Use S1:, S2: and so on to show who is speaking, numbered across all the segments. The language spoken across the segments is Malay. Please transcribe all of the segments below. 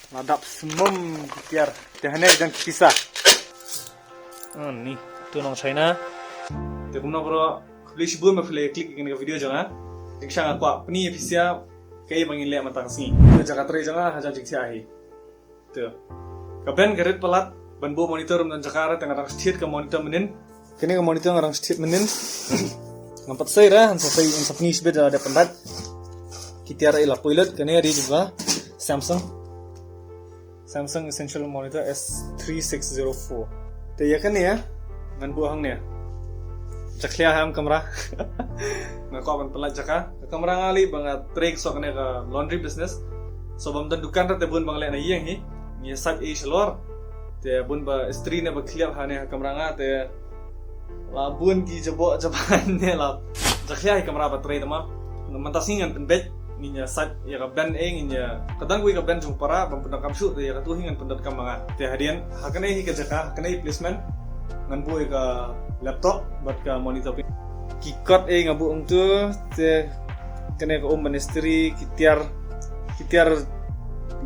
S1: Nadap semum biar dehane dan pisah. Nih, tu nong China. Te kumna bro, klik sebelum mafile klik ingin ke video jangan. Iksha aku apni efisia kayak bangin lihat mata kesini. Tu jaga terai jangan hajar jiksi ahi. Tu. Kapan gerit pelat banbu monitor dan Jakarta tengah orang setiap ke monitor menin. Kini ke monitor orang setiap menin. Nampak saya dah, saya finish bed ada pendat. Kita ada ilah pilot, kini ada juga Samsung Essential Monitor S3604. Tapi ya kan ya, ngan buang ni ya. Cakliah ham kamera. Ngaku akan pelat jaka. Kamera ngali banget trek so kene ke laundry business. So bam dan dukan rate bun bang le na yeng hi. Ni sat e shalor. Te bun ba istri ne ba kliap hane kamera nga te la bun ki jabo jaban ne la. Cakliah kamera ba trek ma. Mantasingan penbet ninya sat ya ka ban eng ninya kadang gue ka ban jung para bam pun kam shoot ya ka tu hingan pendat kam manga. Te hadian hakane hi ka jaka hakane placement ngan bu ka laptop buat ke monitor kikot ngabu untuk te kena ke ministry kitiar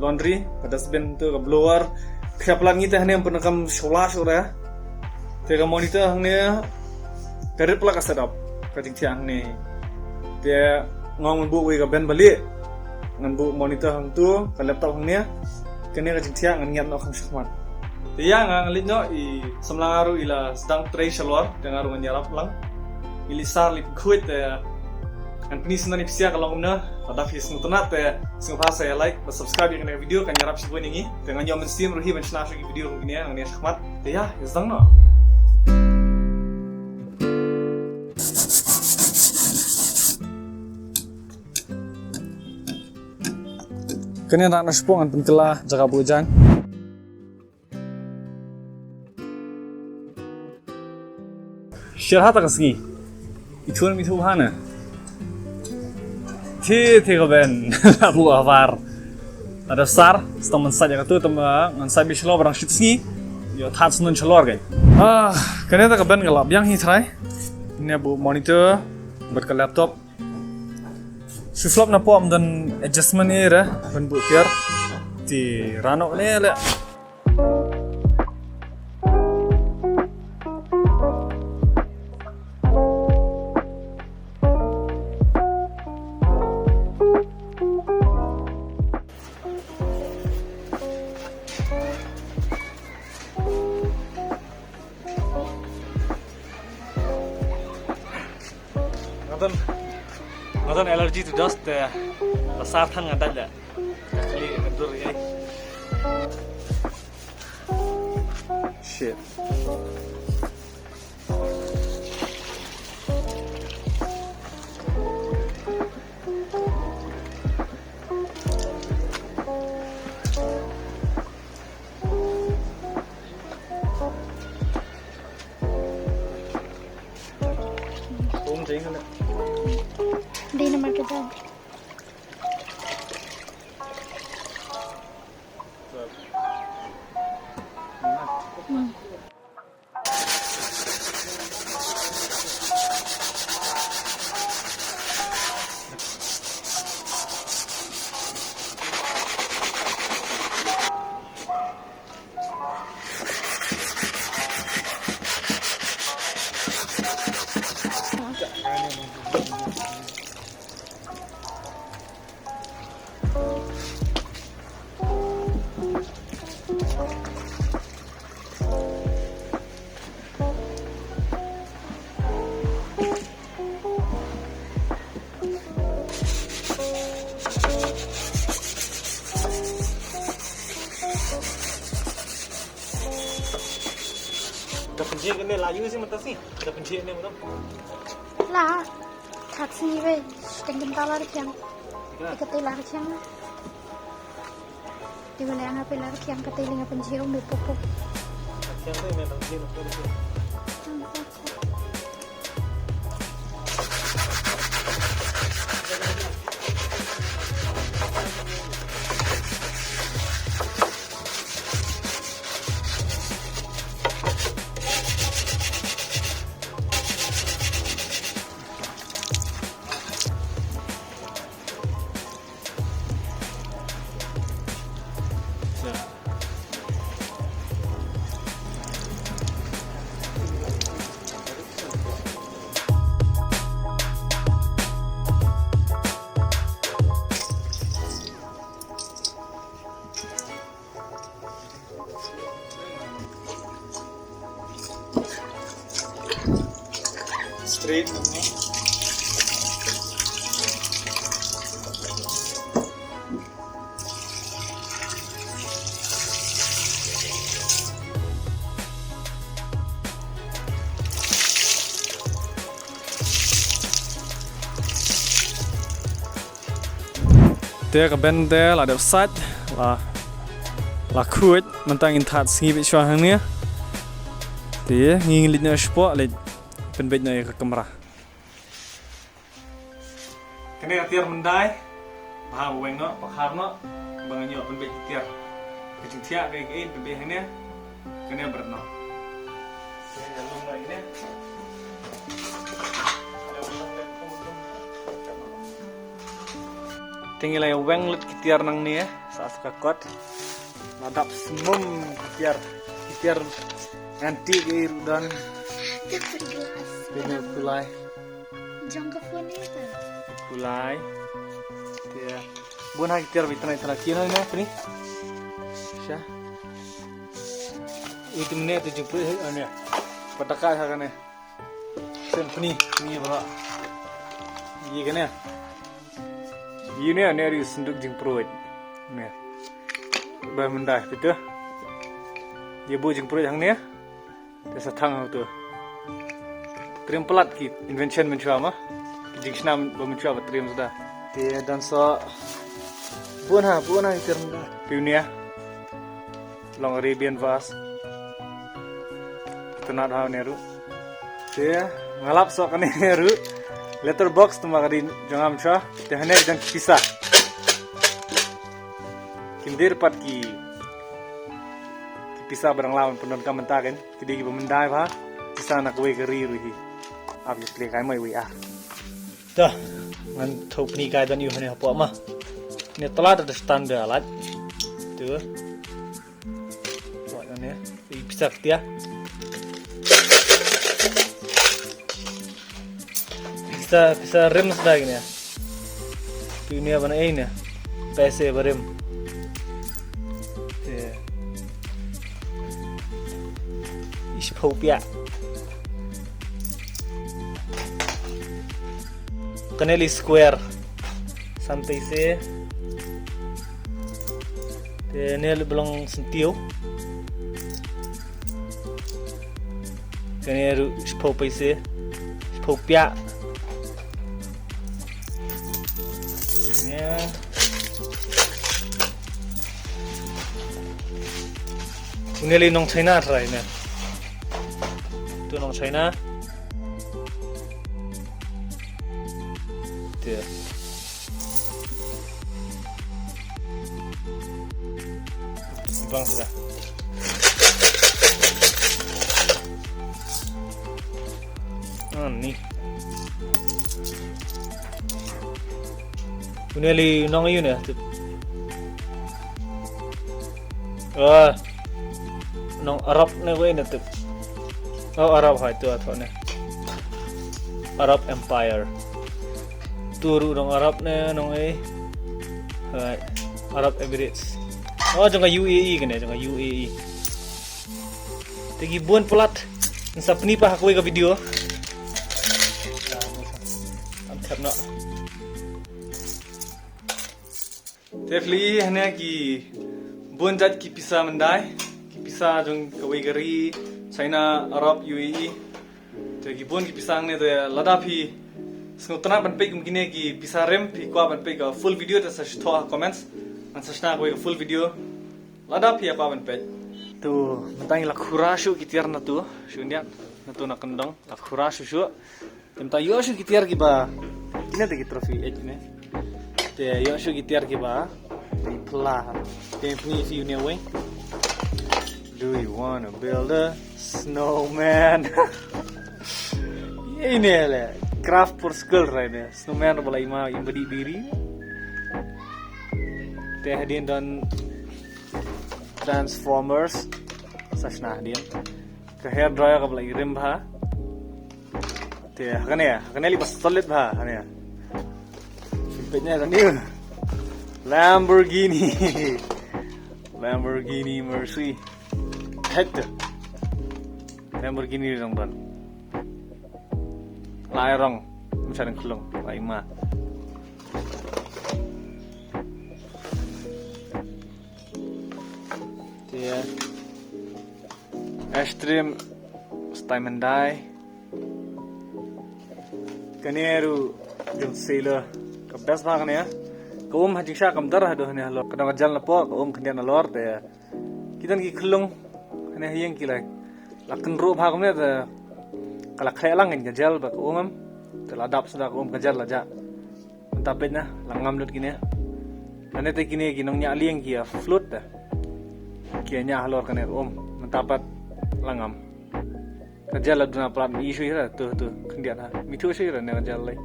S1: laundry pada seben tu ke blower keplan ngita hanya pun kam shola te ke monitor hangnya kerip pula kasadap kading tiang ni te ngong bu ke ben balik ngan bu monitor hang tu ke laptop hangnya kena ke tiang ngan ngiat no kam shukman. Dia ngangalit nyo semlang aru ila sedang tray shalwar dengan aru nyarap lang ilisar lip kuit kan penis na nipsia kalau umna ada fis nutunat singpa saya like subscribe yang video kan nyarap si buin ini dengan nyaman steam ruhi benchna shi video ini yang ni shakmat ya sedang no kena nak naspong an pentelah jaga bujang. Syarhat kasih, itu ni itu mana? Tiga ben, abu awar. Ada sar, setengah saja katu tembak, ansai bislo barang shitsi, yo thats nun chalor gay. Kena tak ben gelap, yang hitrai. Ini abu monitor, buat ke laptop. Suflop na po am dan adjustment ni ra, ben bu tiar. Ti rano ni le. Ngaton allergy to dust pasar thang ada le kali ndur ye shit jangan
S2: Di nomor kita.
S1: Dah pencet kena layu sih mentas ni. Dah pencet ni betul.
S2: Lah, taksi ni be, tengah talar kian. Ikat talar kian. Di mana yang apa talar kian kat talar pencet umbi pupuk.
S1: Siapa yang memang pencet betul. Ya. Straight namanya. Dia ke bendel ada sat la kuat mentang intat singi bit syah ni. Dia ngingin lidnya sport lid penbetnya ke kamera. Kini tiar mendai, bahar weng no, bahar no, banganyo penbet tiar. Kecil tiar kayak penbet ini, kini berenang. Kini lalu lagi ni. Tinggal yang weng lut kitiar nang ni saat kakot. Nadap semum kitiar nanti ke dan Bina kulai.
S2: Jangka phone ni tu.
S1: Kulai. Dia. Bukan hanya tiar bitana kira ni apa ni? Syah. Itu ni tu jumpa ni. Patakai sahaja ni. Sen ni berapa? Ini kan ya? Ini ada senduk jumpa ni. Bermendai betul. Dia buat jumpa yang ni. Dia satang tu. Trim pelat ki invention mencuba mah. Jingsna mencuba trim sudah. Dia dan so buana ikan pioneer. Long Arabian vase. Kita nak neru. Dia ngalap so kan neru. Letterbox tu makadin jangan mencuba. Dia hanya jangan pisah. Kindir pat ki pisah barang lawan penonton mentakan. Kidi ki pemendai bah. Pisah nak kue keri ruhi. Obviously kai mai we ah. Dah, ngan thop ni kai dan yu hane apa mah. Ni telat ada standar alat. Tu. Buat ni. Bisa dia. Bisa rem sudah gini ya. Tu ni apa ni? PC berem. Ispopia. Kaneli square santai se nel belong sentiu kaneru spopai se spopia ya neli nong China try ne tu nong China dia bang sudah ni Uneli nong yun ya nong Arab ne ko ina tu Arab hai tu atho ne Arab Empire turu nong Arab ne nong Arab Emirates. Jangan UAE kan ya, jangan UAE. Tegi buan pelat. Nsa peni pa aku ke video. Antap nak. Tefli hanya ki buan jat ki pisah mendai, ki pisah jong kawai gari China Arab UAE. Tegi buan ki pisah ne tu ladapi Senutana banpeg mungkin ki pisah rem pi ko banpeg full video ta sa thwa comments an sa ko full video lada pi apa banpeg tu mentang la khurashu ki tiar na tu shunya na tu na kendong la khurashu shu temta yoshu ki tiar ki ba ina de ki trophy ne te yoshu ki tiar ki ba pla te pi fi ne way do you want to build a snowman ini le craft for skill right there. Snowman bola ima yang berdiri. Teh hadin dan transformers sashna din ke hair dryer ka blai rim bha te hakane li bas solid bha hane simpetnya tadi Lamborghini Mercy hector Lamborghini rong ban lai rong misalnya kulung lai ma dia extreme Stymendai kaneru jeng sailor ke best bang ya kaum haji syak kam darah doh ne halor kadang jalan po kaum kendian alor te kita ki khulung ne yang kilai lakan ro bhag ne te kala khailang ngen gajal ba kaum te ladap sudah kaum gajal laja mentapet na langam lut kini ane te kini ginong nya lieng kia float ta kia nya halor kane kaum mentapat langam gajal aduna plat isu ira tu kendian ha mitu sih ira ne gajal lai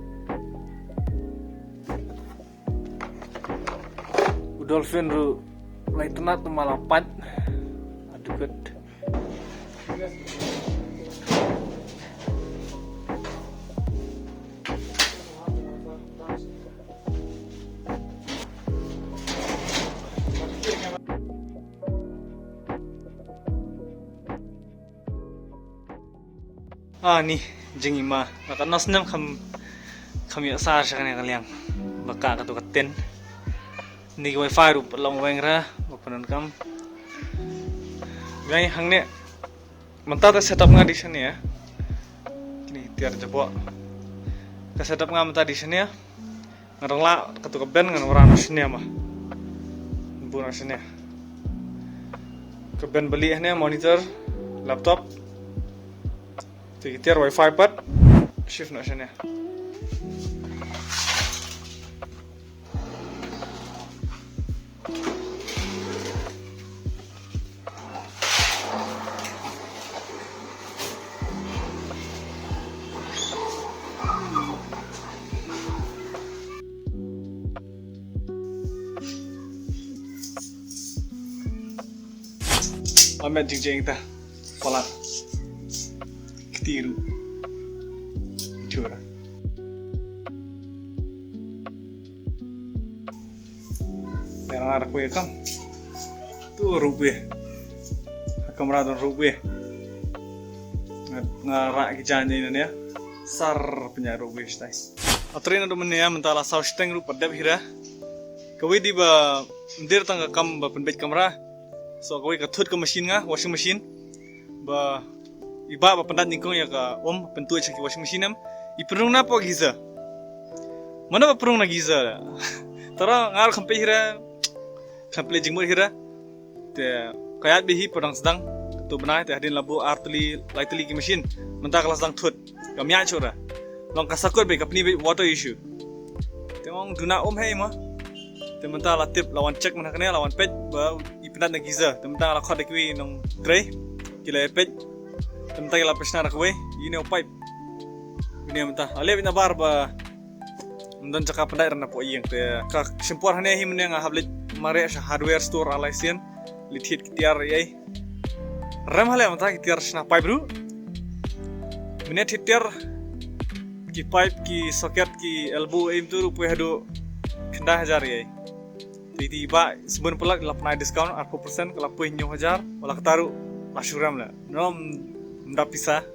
S1: dolphin ru lai tenat malapat aduket nih jengi ma maka nasnam kam ya sar sakane kaliang baka katu katen ni wifi ru long wengra bapanan kam gai hangne menta ta setup nga di sini ya ni tiar jebo ka setup nga menta di sini ya ngarangla katu keben ngan orang sini mah bu na sini keben beli ne monitor laptop tiar wifi pat shift na sini Amet jing ta pala ketiru cura merang arak kue kam tu rupiah kamera don rupiah ngarak kijannya ini ya sar punya rupiah stai atrin ado menia mentala sausteng rupa dep hira kawai di ba ndir tangga kam ba penbet kamera so kawai kathut ke mesin nga washing machine ba iba ba pendat ningkong ya ka pentu chaki washing machine am iprung na po giza mana ba prung na giza tara ngar khampe hira khample jingmur hira te kayat behi podang sedang tu benai te hadin labu artli lightly ki machine menta kelas dang thut kamya chora long kasakot be kapni be water issue te ong duna hei ma te menta latip lawan check mana kene lawan page ba ipenat na giza te menta la khod ekwi nong gray kila page te menta la pesna rakwe yine pipe ini menta ale bina bar ba mendon caka pendai rana po iyeng te ka simpor hane hi mene nga hablet mare sha hardware store alaisian lithit kitiar yai ram hale menta kitiar sna pipe ru mene thitiar ki pipe ki socket ki elbow aim tu rupiah hado kenda hajar yai tiba sebelum pelak lapna diskon 40% kalau puih 9,000 wala ketaru lasuram la nom mendap pisah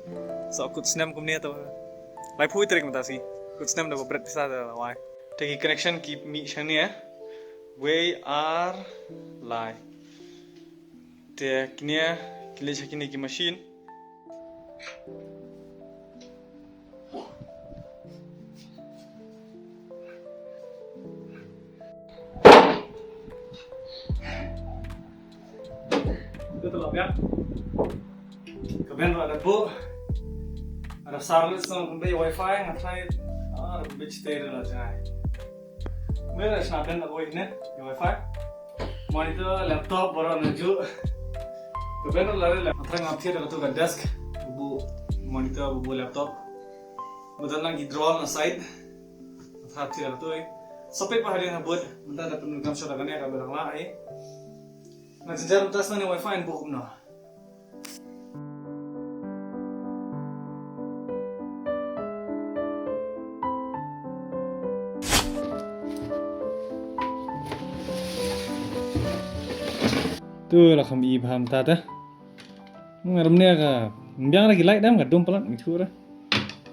S1: so kut snam kumni atau lai pui trik mentasi kut snam da berat pisah da wai teki connection keep mi shani ya we are live te kini kile chakini ki machine Betul ya. Kemudian ada bu, ada service yang kembali wifi ngasih, ada beach steril aja. Kemudian ada snappen ada wifi, monitor, laptop baru nuju. Kemudian ada laptop ngapir ada tu ke desk, bu monitor, bu laptop. Kemudian lagi drawer na side, ngapir ada tu. Sampai pahari na buat, mentah ada penunggang sudah kan ya kabar lang Nah, sejarah tas nih wifi yang bukum no. Tuh lah kami paham tata. Mengarumnya ka, biang lagi light dah, ngadum pelan, itu lah.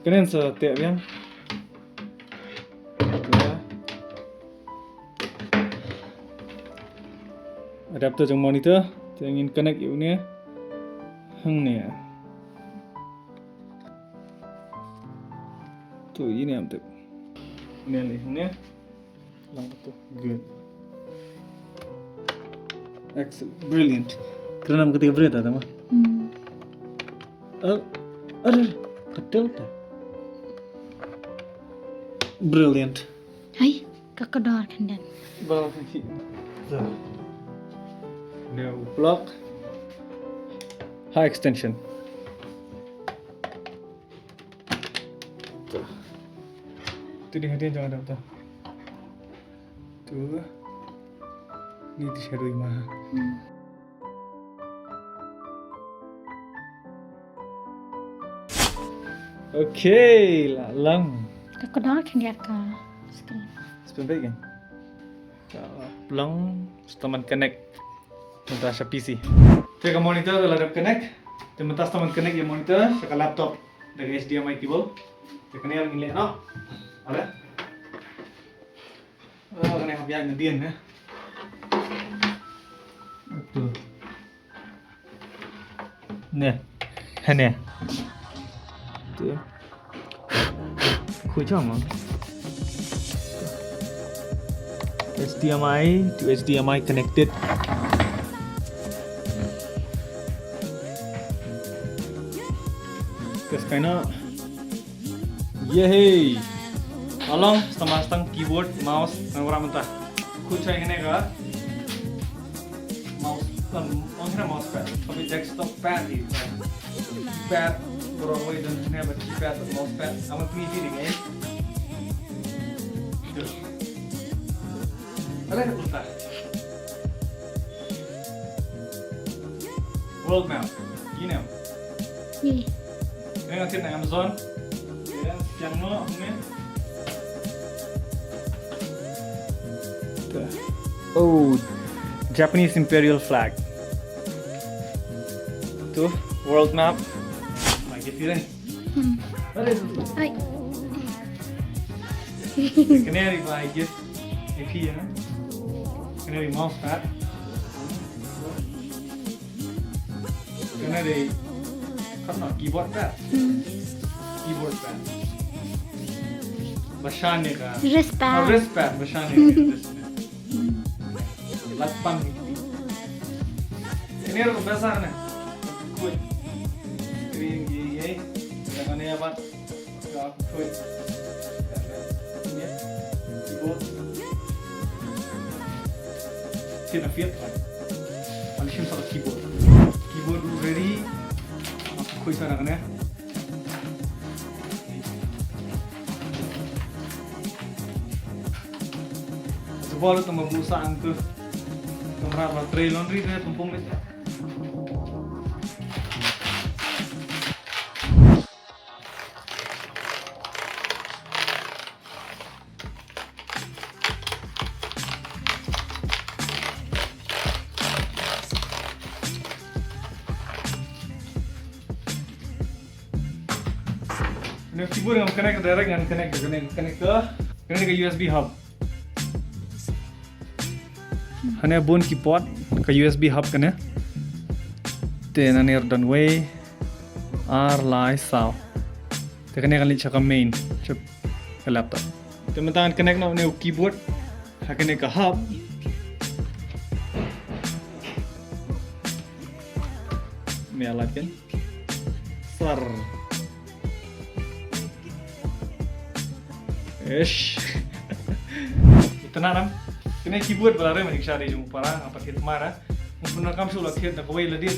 S1: Keren setiap yang. Adapter jang monitor, yang ingin connect unit, hang ni. Tuh ini am tu. Ni, lang tu, good. Excellent, brilliant. Kerana nam ketika berat ada mah. Ada, betul tak? Brilliant.
S2: Hai, kekedor kan dan.
S1: Bagus. Now plug. High extension. Tu dia jangan ada. Tu. Ni di shadow mah. Okay, lang.
S2: Kekedor kan dia ka screen.
S1: Spin baik kan? Pulang, teman connect. Mentah sa PC. Cek monitor ladap connect. Tementas teman connect ya monitor, sa laptop dengan HDMI cable. Cek ni yang ngeliat no. Ada? Oh, kena habian ngedian ya. Betul. Nè, nè. Tuh. Khui cho mà. HDMI to HDMI connected. Terus kena yehey. Along setengah keyboard, mouse, dan orang mentah. Kucai ini ka mouse, orang mousepad, tapi desktop pad itu. Pad, orang way dan ini apa keypad atau mousepad, amat preview ni kan? Ada yang mentah. World map, ini apa?
S2: Ni.
S1: Ini nanti na Amazon, yang no, ni. Oh, Japanese imperial flag. Tuh, world map. Lagi sih ni. Ada itu.
S2: Hai.
S1: Canary by just AP ya. Canary mouse pad. Canary keyboard pad. Keyboard pad. Bashane ka.
S2: Wristband.
S1: Wristband bashane. Lapang ini harus besar nih. Kuat. Ini jangan ya pak. Kuat. Ini keyboard. Sini fit kan. Alishin satu keyboard. Keyboard ready. Kuat sana kan ya. Sebab itu membusan tuh. Kamera tray laundry tu tumpung ni. Ini keyboard yang connect direct dengan connect ke USB hub. Hanya bone keyboard ke USB hub kan ya. Then anir dan way R lie sao. Tekan kan lihat ke main ke laptop. Teman-teman connect na ne keyboard hakane ke hub. Ni alat kan. Sar. Ish. Itu naram. Kena keyboard balare manik shari jung para apa kit mara. Mungkin nakam sulah kit nak kawai ladit.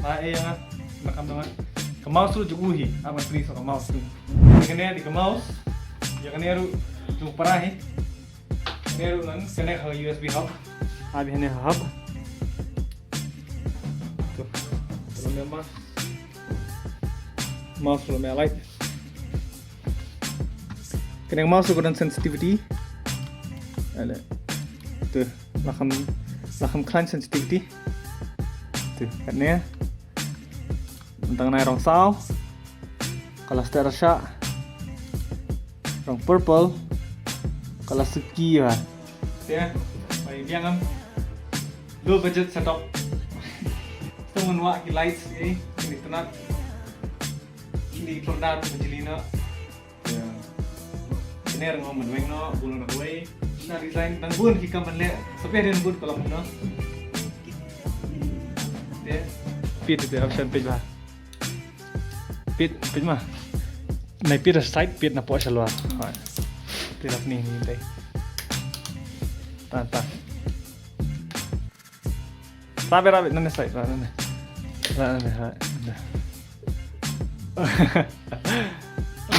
S1: Yang nakam dengan ke mouse tu juguhi. Amat free so ke mouse tu. Kena di ke mouse. Ya kena ru jung para he. Kena ru nan kena ke USB hub. Abi hene hub. Remember? Mouse belum light. Kena mouse ukuran sensitivity. Ada. Tuh, lakam klan sensitivity. Tuh, katanya. Tentang naik rong sao. Kalau star syak. Rong purple. Kalau suki lah. Ya, baik dia kan. Low budget setup. Temen wak ki lights ini tenat. Ini produk menjelina. Ya. Ini orang ngomong weng no, bulu nak way. Nah design tanggun kita menle. Sampai ada tanggun kalau mana. Ya. Pit itu option page lah. Pit mah. Naik pit side pit na po siya luar. Pit up ni deh. Tan. Rabe nanti side nanti.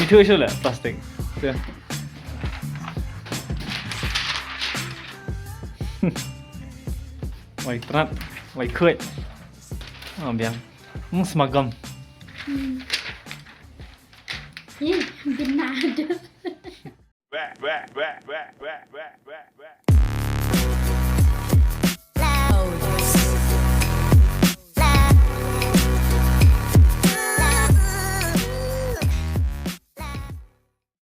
S1: Itu isu lah plastik. Ya. Wai terat, wai kuat. Biang, semagam.
S2: Ih, benar.